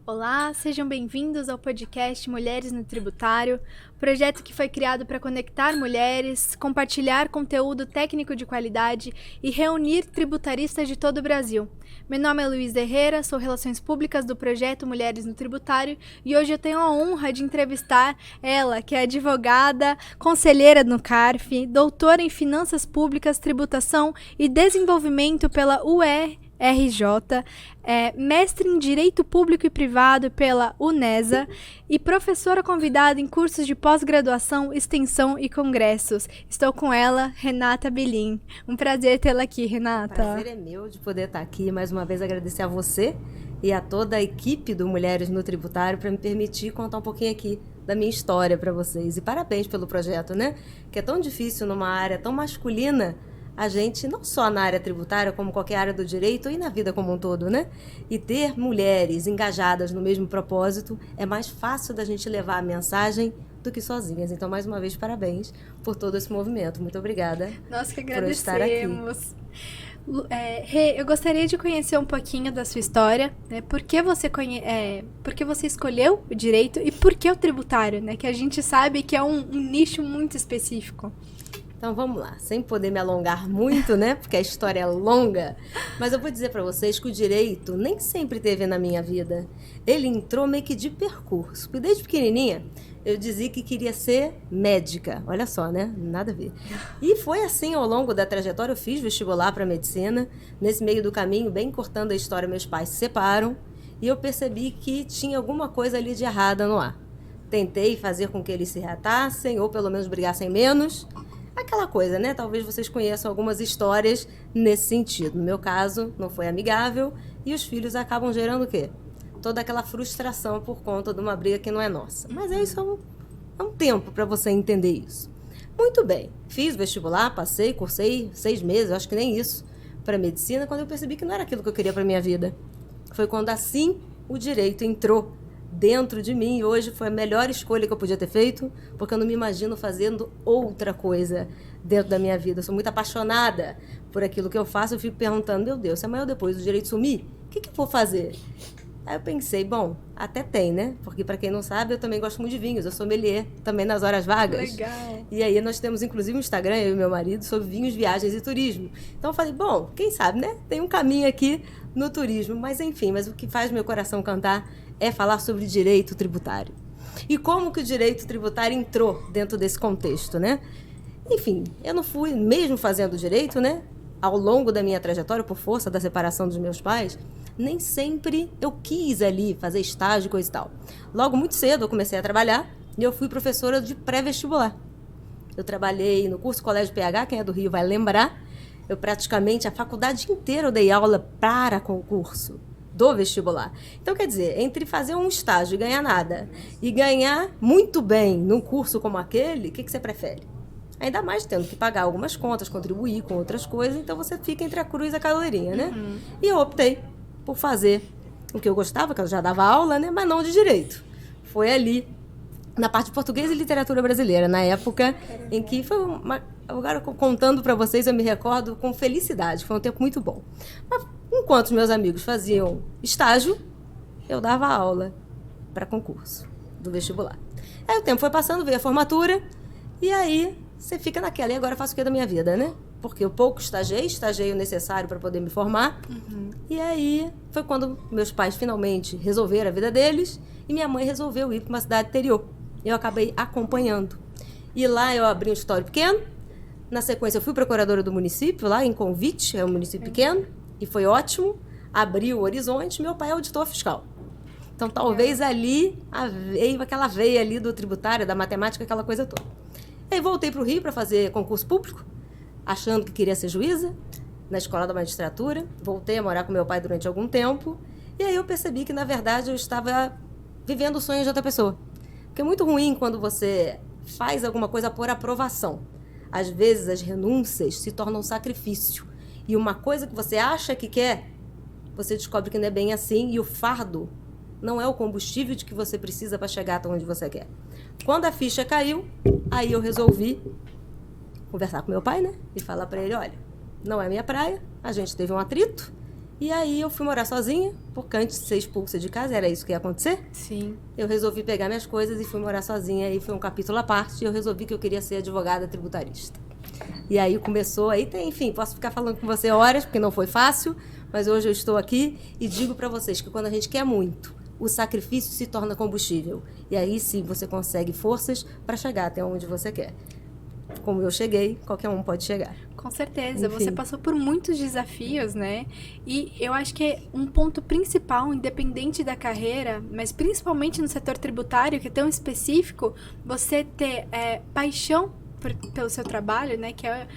Olá, sejam bem-vindos ao podcast Mulheres no Tributário, projeto que foi criado para conectar mulheres, compartilhar conteúdo técnico de qualidade e reunir tributaristas de todo o Brasil. Meu nome é Luiz Herrera, sou Relações Públicas do projeto Mulheres no Tributário e hoje eu tenho a honra de entrevistar ela, que é advogada, conselheira no CARF, doutora em Finanças Públicas, Tributação e Desenvolvimento pela UERJ, mestre em Direito Público e Privado pela UNESA e professora convidada em cursos de pós-graduação, extensão e congressos. Estou com ela, Renata Belin. Um prazer tê-la aqui, Renata. O prazer é meu de poder estar aqui. Mais uma vez agradecer a você e a toda a equipe do Mulheres no Tributário para me permitir contar um pouquinho aqui da minha história para vocês. E parabéns pelo projeto, né? Que é tão difícil numa área tão masculina a gente, não só na área tributária, como qualquer área do direito e na vida como um todo, né? E ter mulheres engajadas no mesmo propósito é mais fácil da gente levar a mensagem do que sozinhas. Então, mais uma vez, parabéns por todo esse movimento. Muito obrigada. Nós que por estar aqui. Rê, eu gostaria de conhecer um pouquinho da sua história, né? Por que você escolheu o direito e por que o tributário, né? Que a gente sabe que é um nicho muito específico. Então vamos lá, sem poder me alongar muito, né? Porque a história é longa, mas eu vou dizer para vocês que o direito nem sempre teve na minha vida. Ele entrou meio que de percurso. Porque desde pequenininha eu dizia que queria ser médica. Olha só, né? Nada a ver. E foi assim ao longo da trajetória. Eu fiz vestibular para medicina. Nesse meio do caminho, bem cortando a história, meus pais se separam e eu percebi que tinha alguma coisa ali de errada no ar. Tentei fazer com que eles se reatassem ou pelo menos brigassem menos. Aquela coisa, né? Talvez vocês conheçam algumas histórias nesse sentido. No meu caso, não foi amigável e os filhos acabam gerando o quê? Toda aquela frustração por conta de uma briga que não é nossa. Mas isso é um tempo para você entender isso. Muito bem. Fiz vestibular, passei, cursei 6 meses, acho que nem isso, para medicina, quando eu percebi que não era aquilo que eu queria para minha vida. Foi quando assim o direito entrou dentro de mim e hoje foi a melhor escolha que eu podia ter feito, porque eu não me imagino fazendo outra coisa dentro da minha vida. Eu sou muito apaixonada por aquilo que eu faço. Eu fico perguntando, meu Deus, se amanhã ou depois o direito sumir, o que eu vou fazer? Aí eu pensei, bom, até tem, né? Porque para quem não sabe, eu também gosto muito de vinhos. Eu sou sommelier também nas horas vagas. Legal. E aí nós temos inclusive um Instagram, eu e meu marido, sobre vinhos, viagens e turismo. Então eu falei, bom, quem sabe, né? Tem um caminho aqui no turismo. Mas enfim, mas o que faz meu coração cantar é falar sobre direito tributário. E como que o direito tributário entrou dentro desse contexto, né? Enfim, eu não fui, mesmo fazendo direito, né? Ao longo da minha trajetória, por força da separação dos meus pais, nem sempre eu quis ali fazer estágio, coisa e tal. Logo, muito cedo, eu comecei a trabalhar e eu fui professora de pré-vestibular. Eu trabalhei no curso Colégio PH, quem é do Rio vai lembrar. Eu praticamente, a faculdade inteira eu dei aula para concurso do vestibular. Então, quer dizer, entre fazer um estágio e ganhar nada e ganhar muito bem num curso como aquele, o que você prefere? Ainda mais tendo que pagar algumas contas, contribuir com outras coisas, então você fica entre a cruz e a caleirinha, né? Uhum. E eu optei por fazer o que eu gostava, que eu já dava aula, né? Mas não de direito. Foi ali, na parte de português e literatura brasileira, na época em que foi uma... Agora, contando para vocês, eu me recordo com felicidade, foi um tempo muito bom. Mas, enquanto os meus amigos faziam estágio, eu dava aula para concurso do vestibular. Aí o tempo foi passando, veio a formatura, e aí você fica naquela, e agora eu faço o que da minha vida, né? Porque eu pouco estagiei o necessário para poder me formar. Uhum. E aí foi quando meus pais finalmente resolveram a vida deles, e minha mãe resolveu ir para uma cidade interior. Eu acabei acompanhando. E lá eu abri um escritório pequeno. Na sequência, eu fui procuradora do município, lá em Convite, é um município pequeno, e foi ótimo, abriu o horizonte. Meu pai é auditor fiscal. Então, talvez ali veio aquela veia ali do tributário, da matemática, aquela coisa toda. Aí voltei para o Rio para fazer concurso público, achando que queria ser juíza, na escola da magistratura. Voltei a morar com meu pai durante algum tempo, e aí eu percebi que, na verdade, eu estava vivendo o sonho de outra pessoa. Porque é muito ruim quando você faz alguma coisa por aprovação. Às vezes as renúncias se tornam um sacrifício. E uma coisa que você acha que quer, você descobre que não é bem assim. E o fardo não é o combustível de que você precisa para chegar até onde você quer. Quando a ficha caiu, aí eu resolvi conversar com meu pai, né? E falar para ele, olha, não é minha praia, a gente teve um atrito E aí eu fui morar sozinha, porque antes de ser expulsa de casa, era isso que ia acontecer. Sim. Eu resolvi pegar minhas coisas e fui morar sozinha. Aí foi um capítulo à parte e eu resolvi que eu queria ser advogada tributarista. E aí começou, enfim, posso ficar falando com você horas, porque não foi fácil, mas hoje eu estou aqui e digo para vocês que quando a gente quer muito, o sacrifício se torna combustível. E aí sim você consegue forças para chegar até onde você quer. Como eu cheguei, qualquer um pode chegar. Com certeza, Enfim. você passou por muitos desafios, né? E eu acho que é um ponto principal, independente da carreira, mas principalmente no setor tributário, que é tão específico, você ter paixão pelo seu trabalho, né? Que é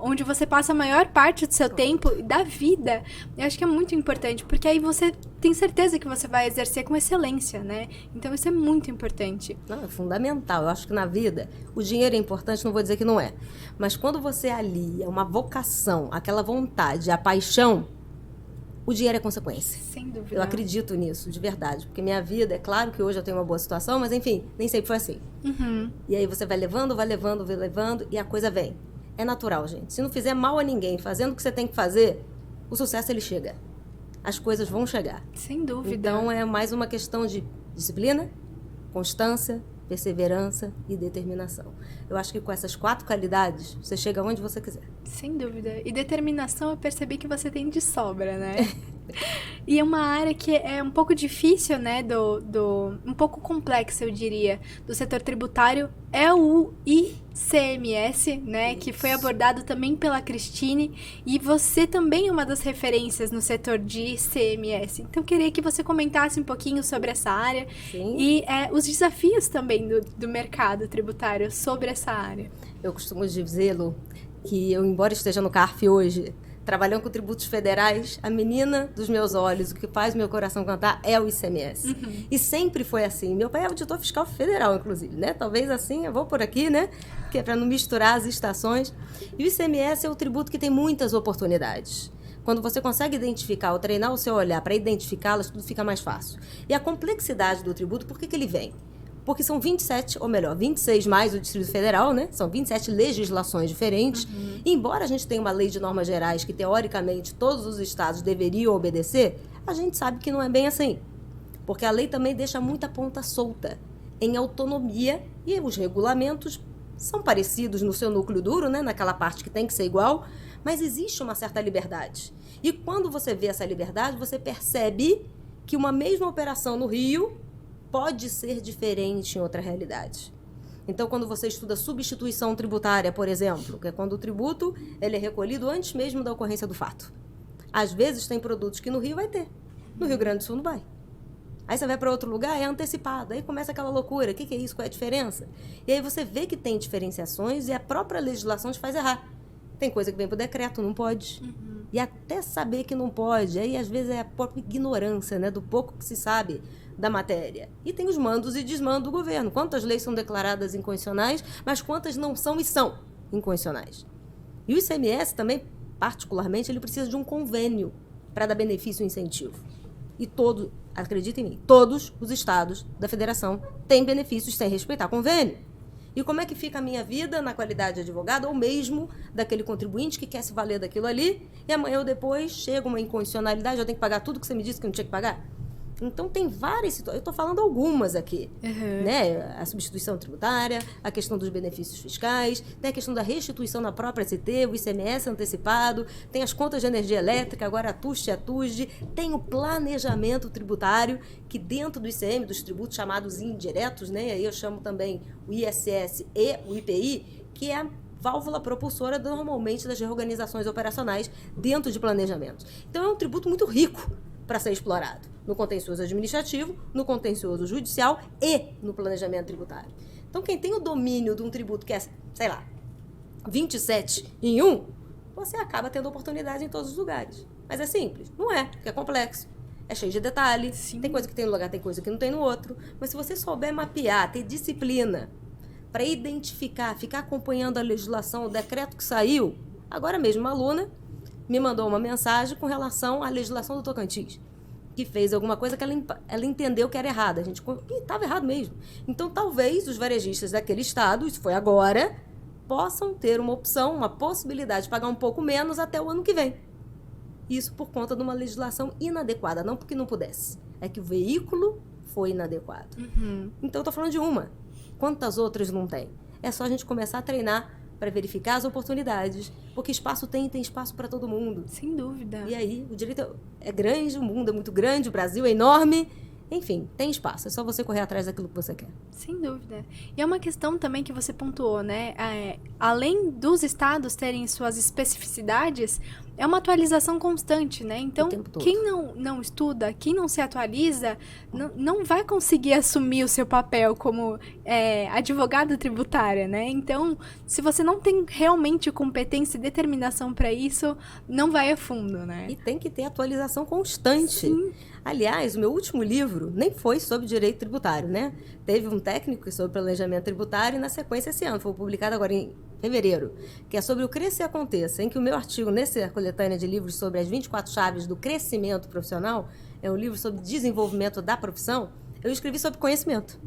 onde você passa a maior parte do seu tempo e da vida. Eu acho que é muito importante, porque aí você tem certeza que você vai exercer com excelência, né? Então isso é muito importante. Não, é fundamental. Eu acho que na vida o dinheiro é importante, não vou dizer que não é. Mas quando você alia uma vocação, aquela vontade, a paixão, o dinheiro é consequência. Sem dúvida. Eu acredito nisso, de verdade. Porque minha vida, é claro que hoje eu tenho uma boa situação, mas enfim, nem sempre foi assim. Uhum. E aí você vai levando e a coisa vem. É natural, gente. Se não fizer mal a ninguém, fazendo o que você tem que fazer, o sucesso ele chega. As coisas vão chegar. Sem dúvida. Então é mais uma questão de disciplina, constância, perseverança e determinação. Eu acho que com essas 4 qualidades, você chega onde você quiser. Sem dúvida. E determinação eu percebi que você tem de sobra, né? E é uma área que é um pouco difícil, né? Um pouco complexa, eu diria, do setor tributário, é o ICMS, né? Isso. Que foi abordado também pela Cristine. E você também é uma das referências no setor de ICMS. Então, eu queria que você comentasse um pouquinho sobre essa área. Sim. E os desafios também do mercado tributário sobre essa área. Eu costumo dizê-lo que eu, embora esteja no CARF hoje, trabalhando com tributos federais, a menina dos meus olhos, o que faz meu coração cantar é o ICMS. Uhum. E sempre foi assim. Meu pai é auditor fiscal federal, inclusive, né? Talvez assim, eu vou por aqui, né? Que é para não misturar as estações. E o ICMS é o tributo que tem muitas oportunidades. Quando você consegue identificar ou treinar o seu olhar para identificá-las, tudo fica mais fácil. E a complexidade do tributo, por que ele vem? Porque são 27, ou melhor, 26 mais o Distrito Federal, né? São 27 legislações diferentes. Uhum. E embora a gente tenha uma lei de normas gerais que, teoricamente, todos os estados deveriam obedecer, a gente sabe que não é bem assim. Porque a lei também deixa muita ponta solta em autonomia e os regulamentos são parecidos no seu núcleo duro, né? Naquela parte que tem que ser igual, mas existe uma certa liberdade. E quando você vê essa liberdade, você percebe que uma mesma operação no Rio pode ser diferente em outra realidade. Então, quando você estuda substituição tributária, por exemplo, que é quando o tributo ele é recolhido antes mesmo da ocorrência do fato. Às vezes, tem produtos que no Rio vai ter, no Rio Grande do Sul não vai. Aí você vai para outro lugar, é antecipado. Aí começa aquela loucura. O que é isso? Qual é a diferença? E aí você vê que tem diferenciações e a própria legislação te faz errar. Tem coisa que vem por decreto, não pode. Uhum. E até saber que não pode. Aí, às vezes, é a própria ignorância, né, do pouco que se sabe da matéria. E tem os mandos e desmandos do governo. Quantas leis são declaradas inconstitucionais, mas quantas não são e são inconstitucionais. E o ICMS também, particularmente, ele precisa de um convênio para dar benefício e incentivo. E acreditem em mim, todos os estados da federação têm benefícios sem respeitar convênio. E como é que fica a minha vida na qualidade de advogado ou mesmo daquele contribuinte que quer se valer daquilo ali e amanhã ou depois chega uma inconstitucionalidade, eu tenho que pagar tudo que você me disse que eu não tinha que pagar? Então, tem várias situações. Eu estou falando algumas aqui. Uhum. Né? A substituição tributária, a questão dos benefícios fiscais, tem a questão da restituição na própria ST, o ICMS antecipado, tem as contas de energia elétrica, agora a TUST e a TUSD, tem o planejamento tributário, que dentro do ICM, dos tributos chamados indiretos, né? Aí eu chamo também o ISS e o IPI, que é a válvula propulsora normalmente das reorganizações operacionais dentro de planejamento. Então, é um tributo muito rico para ser explorado no contencioso administrativo, no contencioso judicial e no planejamento tributário. Então, quem tem o domínio de um tributo que é, sei lá, 27 em 1, você acaba tendo oportunidade em todos os lugares. Mas é simples? Não é, porque é complexo. É cheio de detalhes. Sim. Tem coisa que tem no lugar, tem coisa que não tem no outro. Mas se você souber mapear, ter disciplina para identificar, ficar acompanhando a legislação, o decreto que saiu, agora mesmo uma aluna me mandou uma mensagem com relação à legislação do Tocantins, que fez alguma coisa que ela entendeu que era errada. A gente estava errado mesmo. Então, talvez os varejistas daquele estado, isso foi agora, possam ter uma opção, uma possibilidade de pagar um pouco menos até o ano que vem. Isso por conta de uma legislação inadequada, não porque não pudesse. É que o veículo foi inadequado. Então, eu estou falando de uma. Quantas outras não tem? É só a gente começar a treinar para verificar as oportunidades, porque espaço tem espaço para todo mundo. Sem dúvida. E aí, o direito é grande, o mundo é muito grande, o Brasil é enorme. Enfim, tem espaço. É só você correr atrás daquilo que você quer. Sem dúvida. E é uma questão também que você pontuou, né? Além dos estados terem suas especificidades, é uma atualização constante, né? Então, quem não estuda, quem não se atualiza, não vai conseguir assumir o seu papel como advogada tributária, né? Então, se você não tem realmente competência e determinação para isso, não vai a fundo, né? E tem que ter atualização constante. Sim. Aliás, o meu último livro nem foi sobre direito tributário, né? Teve um técnico sobre planejamento tributário e, na sequência, esse ano, foi publicado agora em fevereiro, que é sobre o Cresça e Aconteça, em que o meu artigo, nessa coletânea de livros sobre as 24 chaves do crescimento profissional, é um livro sobre desenvolvimento da profissão, eu escrevi sobre conhecimento,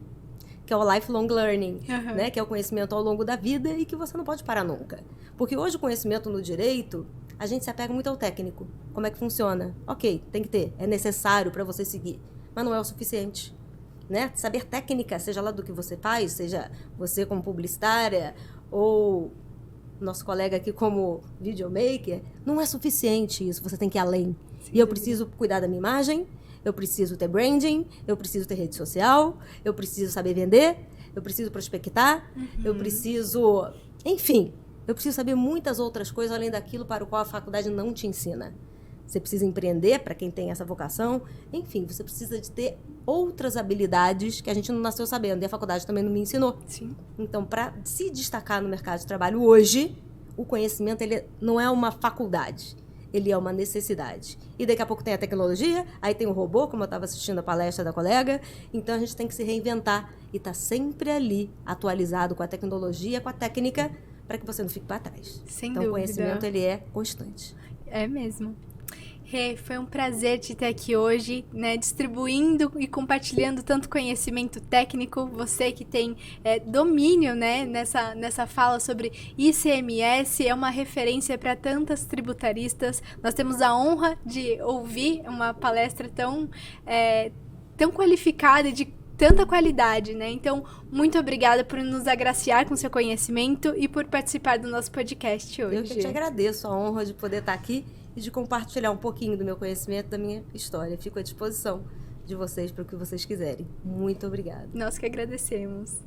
que é o lifelong learning, né? Que é o conhecimento ao longo da vida e que você não pode parar nunca. Porque hoje o conhecimento no direito, a gente se apega muito ao técnico. Como é que funciona? Ok, tem que ter, é necessário para você seguir, mas não é o suficiente. Né? Saber técnica, seja lá do que você faz, seja você como publicitária ou nosso colega aqui como videomaker, não é suficiente isso, você tem que ir além. Sim. E eu preciso cuidar da minha imagem, eu preciso ter branding, eu preciso ter rede social, eu preciso saber vender, eu preciso prospectar, eu preciso... Enfim, eu preciso saber muitas outras coisas além daquilo para o qual a faculdade não te ensina. Você precisa empreender, para quem tem essa vocação. Enfim, você precisa de ter outras habilidades que a gente não nasceu sabendo. E a faculdade também não me ensinou. Sim. Então, para se destacar no mercado de trabalho hoje, o conhecimento ele não é uma faculdade. Ele é uma necessidade. E daqui a pouco tem a tecnologia, aí tem o robô, como eu estava assistindo a palestra da colega. Então, a gente tem que se reinventar e estar sempre ali, atualizado com a tecnologia, com a técnica, para que você não fique para trás. Sem então, dúvida. O conhecimento ele é constante. É mesmo. Rê, foi um prazer te ter aqui hoje, né, distribuindo e compartilhando tanto conhecimento técnico, você que tem domínio, né, nessa fala sobre ICMS, é uma referência para tantas tributaristas. Nós temos a honra de ouvir uma palestra tão qualificada e de tanta qualidade, né? Então, muito obrigada por nos agraciar com seu conhecimento e por participar do nosso podcast hoje. Eu que te agradeço a honra de poder estar aqui e de compartilhar um pouquinho do meu conhecimento, da minha história. Fico à disposição de vocês para o que vocês quiserem. Muito obrigada. Nós que agradecemos.